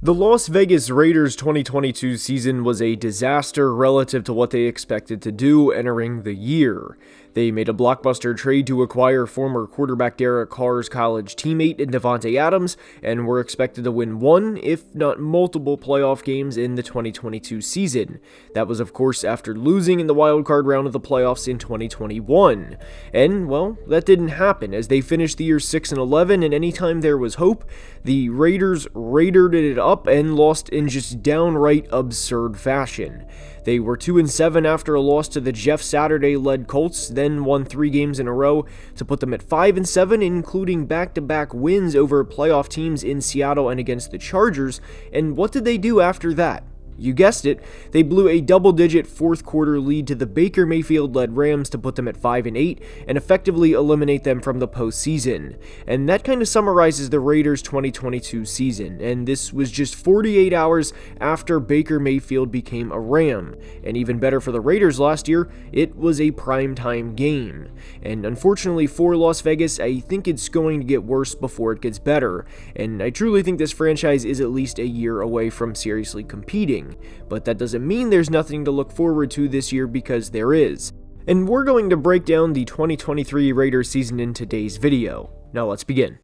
The Las Vegas Raiders 2022 season was a disaster relative to what they expected to do entering the year. They made a blockbuster trade to acquire former quarterback Derek Carr's college teammate in Davante Adams, and were expected to win one, if not multiple, playoff games in the 2022 season. That was, of course, after losing in the wildcard round of the playoffs in 2021. And, well, that didn't happen, as they finished the year 6-11, and anytime there was hope, the Raiders raided it up and lost in just downright absurd fashion. They were 2-7 after a loss to the Jeff Saturday-led Colts, then won 3 games in a row to put them at 5-7, including back-to-back wins over playoff teams in Seattle and against the Chargers. And what did they do after that? You guessed it, they blew a double-digit fourth-quarter lead to the Baker Mayfield-led Rams to put them at 5-8 and effectively eliminate them from the postseason. And that kind of summarizes the Raiders' 2022 season, and this was just 48 hours after Baker Mayfield became a Ram. And even better for the Raiders last year, it was a primetime game. And unfortunately for Las Vegas, I think it's going to get worse before it gets better, and I truly think this franchise is at least a year away from seriously competing. But that doesn't mean there's nothing to look forward to this year, because there is. And we're going to break down the 2023 Raiders season in today's video. Now let's begin.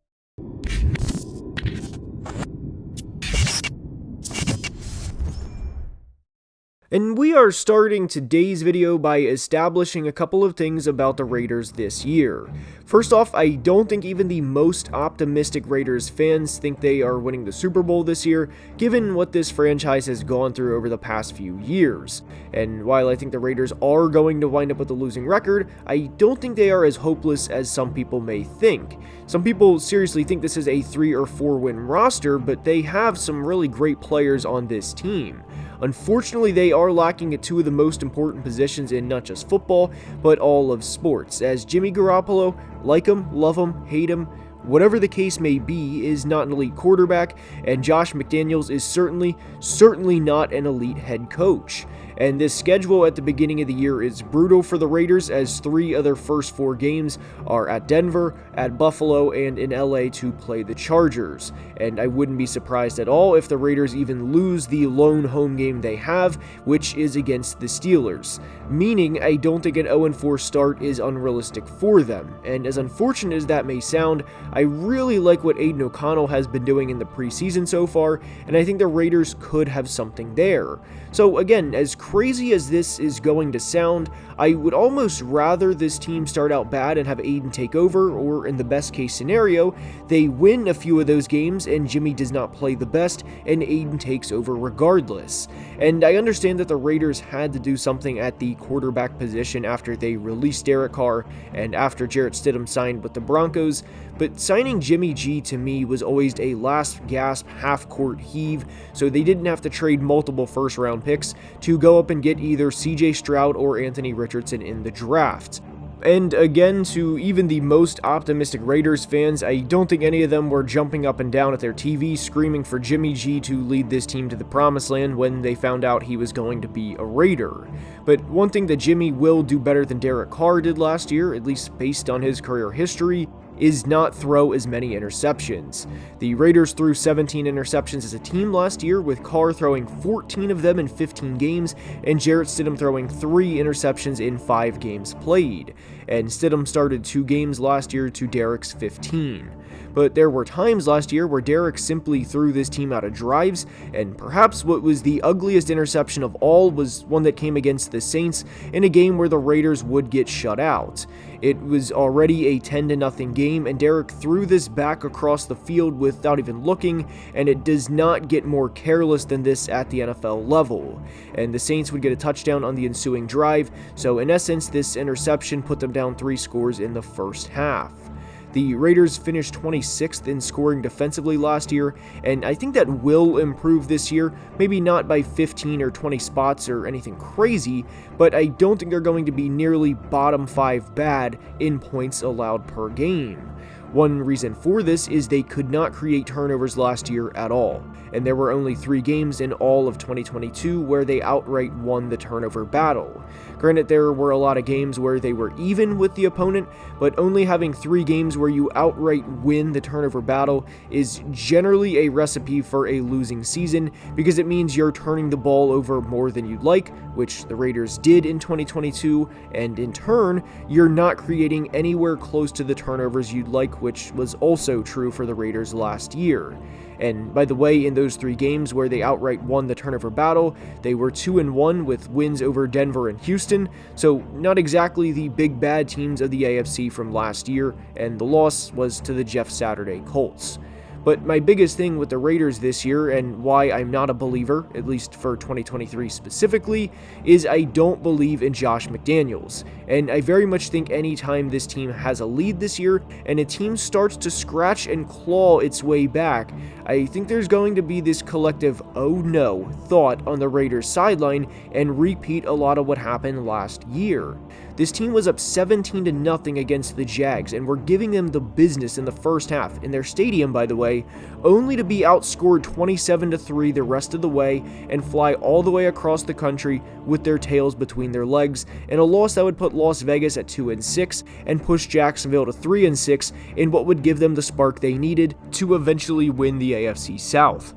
And we are starting today's video by establishing a couple of things about the Raiders this year. First off, I don't think even the most optimistic Raiders fans think they are winning the Super Bowl this year, given what this franchise has gone through over the past few years. And while I think the Raiders are going to wind up with a losing record, I don't think they are as hopeless as some people may think. Some people seriously think this is a 3 or 4 win roster, but they have some really great players on this team. Unfortunately, they are lacking at 2 of the most important positions in not just football, but all of sports, as Jimmy Garoppolo, like him, love him, hate him, whatever the case may be, is not an elite quarterback, and Josh McDaniels is certainly not an elite head coach. And this schedule at the beginning of the year is brutal for the Raiders, as 3 of their first 4 games are at Denver, at Buffalo, and in LA to play the Chargers. And I wouldn't be surprised at all if the Raiders even lose the lone home game they have, which is against the Steelers. Meaning, I don't think an 0-4 start is unrealistic for them. And as unfortunate as that may sound, I really like what Aiden O'Connell has been doing in the preseason so far, and I think the Raiders could have something there. So again, as crazy as this is going to sound, I would almost rather this team start out bad and have Aiden take over, or in the best case scenario, they win a few of those games and Jimmy does not play the best and Aiden takes over regardless. And I understand that the Raiders had to do something at the quarterback position after they released Derek Carr and after Jarrett Stidham signed with the Broncos, but signing Jimmy G to me was always a last gasp half-court heave, so they didn't have to trade multiple first-round picks to go up and get either CJ Stroud or Anthony Richardson in the draft. And again, to even the most optimistic Raiders fans, I don't think any of them were jumping up and down at their TV screaming for Jimmy G to lead this team to the promised land when they found out he was going to be a Raider. But one thing that Jimmy will do better than Derek Carr did last year, at least based on his career history, is not throw as many interceptions. The Raiders threw 17 interceptions as a team last year, with Carr throwing 14 of them in 15 games, and Jarrett Stidham throwing 3 interceptions in 5 games played. And Stidham started 2 games last year to Derek's 15. But there were times last year where Derek simply threw this team out of drives, and perhaps what was the ugliest interception of all was one that came against the Saints in a game where the Raiders would get shut out. It was already a 10-0 game, and Derek threw this back across the field without even looking, and it does not get more careless than this at the NFL level. And the Saints would get a touchdown on the ensuing drive, so in essence, this interception put them down 3 scores in the first half. The Raiders finished 26th in scoring defensively last year, and I think that will improve this year, maybe not by 15 or 20 spots or anything crazy, but I don't think they're going to be nearly bottom 5 bad in points allowed per game. One reason for this is they could not create turnovers last year at all, and there were only 3 games in all of 2022 where they outright won the turnover battle. Granted, there were a lot of games where they were even with the opponent, but only having 3 games where you outright win the turnover battle is generally a recipe for a losing season, because it means you're turning the ball over more than you'd like, which the Raiders did in 2022, and in turn, you're not creating anywhere close to the turnovers you'd like, which was also true for the Raiders last year. And by the way, in those 3 games where they outright won the turnover battle, they were 2-1 with wins over Denver and Houston, so not exactly the big bad teams of the AFC from last year, and the loss was to the Jeff Saturday Colts. But my biggest thing with the Raiders this year, and why I'm not a believer, at least for 2023 specifically, is I don't believe in Josh McDaniels. And I very much think anytime this team has a lead this year, and a team starts to scratch and claw its way back, I think there's going to be this collective "oh no" thought on the Raiders sideline and repeat a lot of what happened last year. This team was up 17-0 against the Jags and were giving them the business in the first half, in their stadium by the way, only to be outscored 27-3 the rest of the way and fly all the way across the country with their tails between their legs, in a loss that would put Las Vegas at 2-6 and push Jacksonville to 3-6 in what would give them the spark they needed to eventually win the AFC South.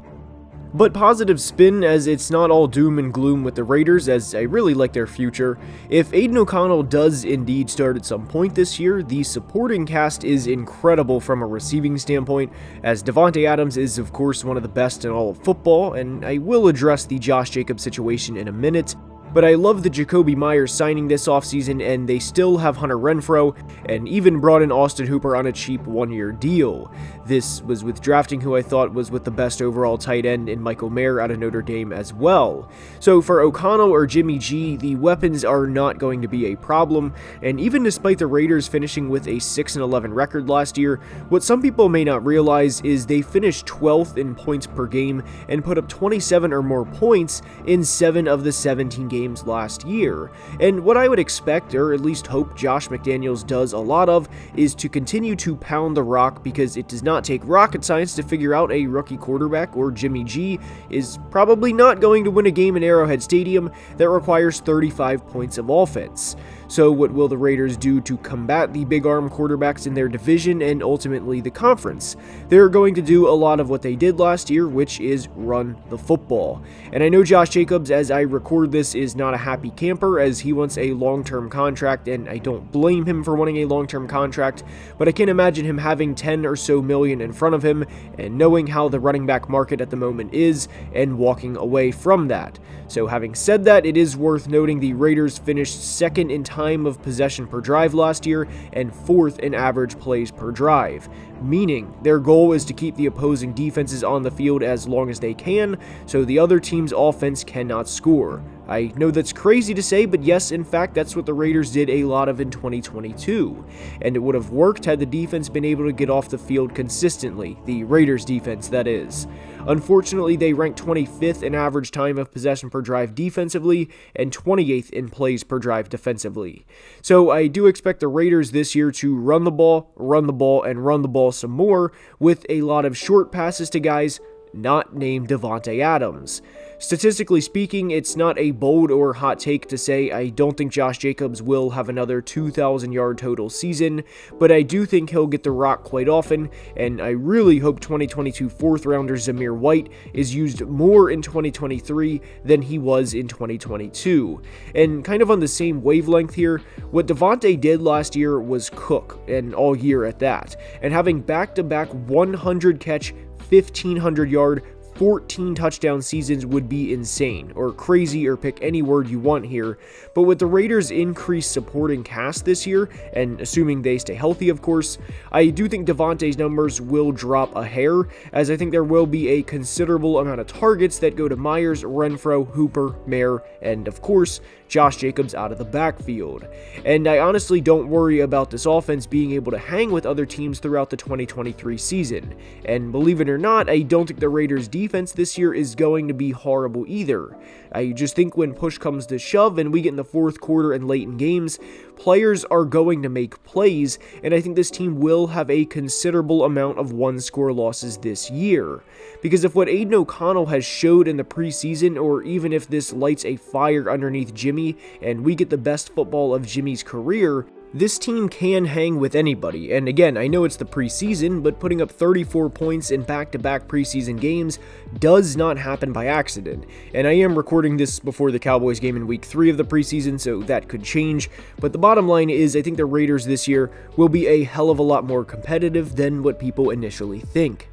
But positive spin, as it's not all doom and gloom with the Raiders, as I really like their future. If Aidan O'Connell does indeed start at some point this year, the supporting cast is incredible from a receiving standpoint, as Davante Adams is of course one of the best in all of football, and I will address the Josh Jacobs situation in a minute. But I love the Jakobi Meyers signing this offseason, and they still have Hunter Renfrow, and even brought in Austin Hooper on a cheap 1-year deal. This was with drafting who I thought was with the best overall tight end in Michael Mayer out of Notre Dame as well. So for O'Connell or Jimmy G, the weapons are not going to be a problem, and even despite the Raiders finishing with a 6-11 record last year, what some people may not realize is they finished 12th in points per game and put up 27 or more points in 7 of the 17 games last year. And what I would expect, or at least hope Josh McDaniels does a lot of, is to continue to pound the rock, because it does not take rocket science to figure out a rookie quarterback or Jimmy G is probably not going to win a game in Arrowhead Stadium that requires 35 points of offense. So what will the Raiders do to combat the big arm quarterbacks in their division and ultimately the conference? They're going to do a lot of what they did last year, which is run the football. And I know Josh Jacobs, as I record this, is not a happy camper, as he wants a long-term contract, and I don't blame him for wanting a long-term contract, but I can imagine him having 10 or so million in front of him and knowing how the running back market at the moment is and walking away from that. So having said that, it is worth noting the Raiders finished second in time of possession per drive last year and 4th in average plays per drive, meaning their goal is to keep the opposing defenses on the field as long as they can, so the other team's offense cannot score. I know that's crazy to say, but yes, in fact, that's what the Raiders did a lot of in 2022. And it would have worked had the defense been able to get off the field consistently, the Raiders defense, that is. Unfortunately, they ranked 25th in average time of possession per drive defensively and 28th in plays per drive defensively. So I do expect the Raiders this year to run the ball, and run the ball some more, with a lot of short passes to guys not named Davante Adams. Statistically speaking, it's not a bold or hot take to say I don't think Josh Jacobs will have another 2,000-yard total season, but I do think he'll get the rock quite often, and I really hope 2022 4th-rounder Zamir White is used more in 2023 than he was in 2022. And kind of on the same wavelength here, what Davante did last year was cook, and all year at that, and having back-to-back 100-catch, 1,500-yard, 14 touchdown seasons would be insane, or crazy, or pick any word you want here. But with the Raiders' increased supporting cast this year, and assuming they stay healthy of course, I do think Davante's numbers will drop a hair, as I think there will be a considerable amount of targets that go to Meyers, Renfrow, Hooper, Mayer, and of course, Josh Jacobs out of the backfield. And I honestly don't worry about this offense being able to hang with other teams throughout the 2023 season. And believe it or not, I don't think the Raiders' defense this year is going to be horrible either. I just think when push comes to shove and we get in the 4th quarter and late in games, Players are going to make plays, and I think this team will have a considerable amount of one-score losses this year. Because if what Aiden O'Connell has showed in the preseason, or even if this lights a fire underneath Jimmy and we get the best football of Jimmy's career, this team can hang with anybody. And again, I know it's the preseason, but putting up 34 points in back-to-back preseason games does not happen by accident. And I am recording this before the Cowboys game in week 3 of the preseason, so that could change. But the bottom line is, I think the Raiders this year will be a hell of a lot more competitive than what people initially think.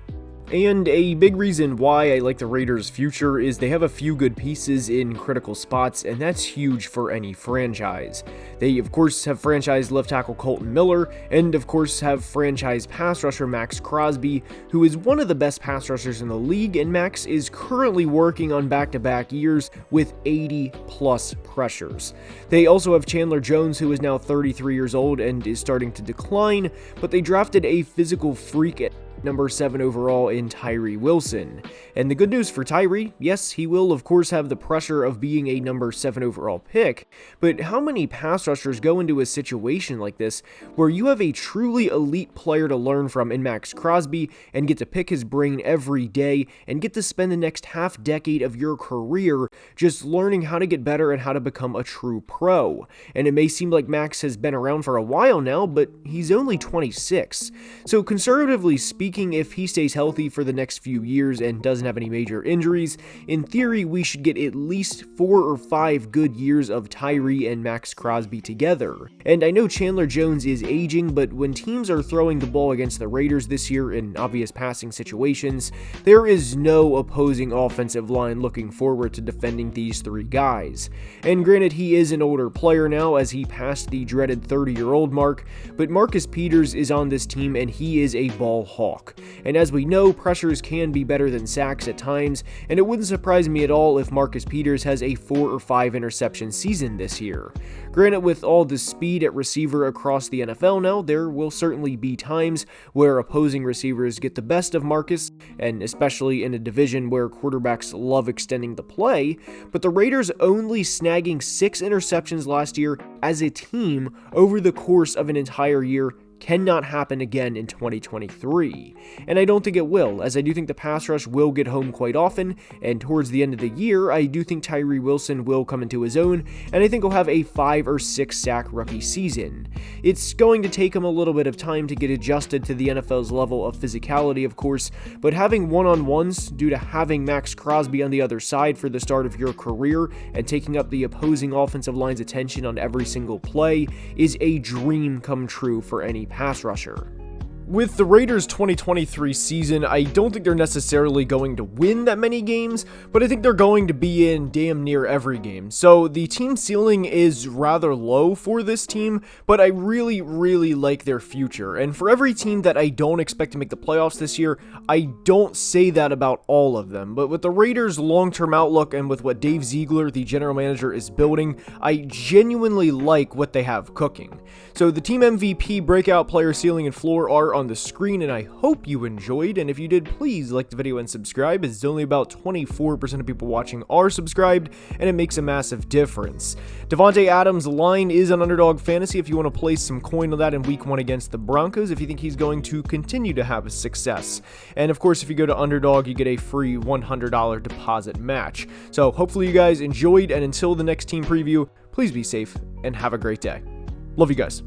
And a big reason why I like the Raiders' future is they have a few good pieces in critical spots, and that's huge for any franchise. They, of course, have franchise left tackle Colton Miller, and of course have franchise pass rusher Maxx Crosby, who is one of the best pass rushers in the league, and Max is currently working on back-to-back years with 80-plus pressures. They also have Chandler Jones, who is now 33 years old and is starting to decline, but they drafted a physical freak at number 7 overall in Tyree Wilson. And the good news for Tyree, yes, he will of course have the pressure of being a number 7 overall pick, but how many pass rushers go into a situation like this where you have a truly elite player to learn from in Maxx Crosby and get to pick his brain every day and get to spend the next half decade of your career just learning how to get better and how to become a true pro? And it may seem like Max has been around for a while now, but he's only 26. So conservatively speaking, if he stays healthy for the next few years and doesn't have any major injuries, in theory we should get at least 4 or 5 good years of Tyree and Maxx Crosby together. And I know Chandler Jones is aging, but when teams are throwing the ball against the Raiders this year in obvious passing situations, there is no opposing offensive line looking forward to defending these 3 guys. And granted, he is an older player now as he passed the dreaded 30-year-old mark, but Marcus Peters is on this team and he is a ball hawk. And as we know, pressures can be better than sacks at times, and it wouldn't surprise me at all if Marcus Peters has a 4 or 5 interception season this year. Granted, with all the speed at receiver across the NFL now, there will certainly be times where opposing receivers get the best of Marcus, and especially in a division where quarterbacks love extending the play, but the Raiders only snagging 6 interceptions last year as a team over the course of an entire year cannot happen again in 2023. And I don't think it will, as I do think the pass rush will get home quite often, and towards the end of the year, I do think Tyree Wilson will come into his own, and I think he'll have a 5 or 6 sack rookie season. It's going to take him a little bit of time to get adjusted to the NFL's level of physicality, of course, but having one-on-ones due to having Maxx Crosby on the other side for the start of your career and taking up the opposing offensive line's attention on every single play is a dream come true for any pass rusher. With the Raiders' 2023 season, I don't think they're necessarily going to win that many games, but I think they're going to be in damn near every game. So the team ceiling is rather low for this team, but I really like their future. And for every team that I don't expect to make the playoffs this year, I don't say that about all of them. But with the Raiders' long-term outlook and with what Dave Ziegler, the general manager, is building, I genuinely like what they have cooking. So the team MVP, breakout player, ceiling, and floor are on the screen, and I hope you enjoyed, and if you did, please like the video and subscribe, as only about 24% of people watching are subscribed, and it makes a massive difference. Davante Adams' line is on Underdog Fantasy if you want to place some coin on that in week 1 against the Broncos, if you think he's going to continue to have success. And of course, if you go to Underdog, you get a free $100 deposit match. So hopefully you guys enjoyed, and until the next team preview, please be safe and have a great day. Love you guys.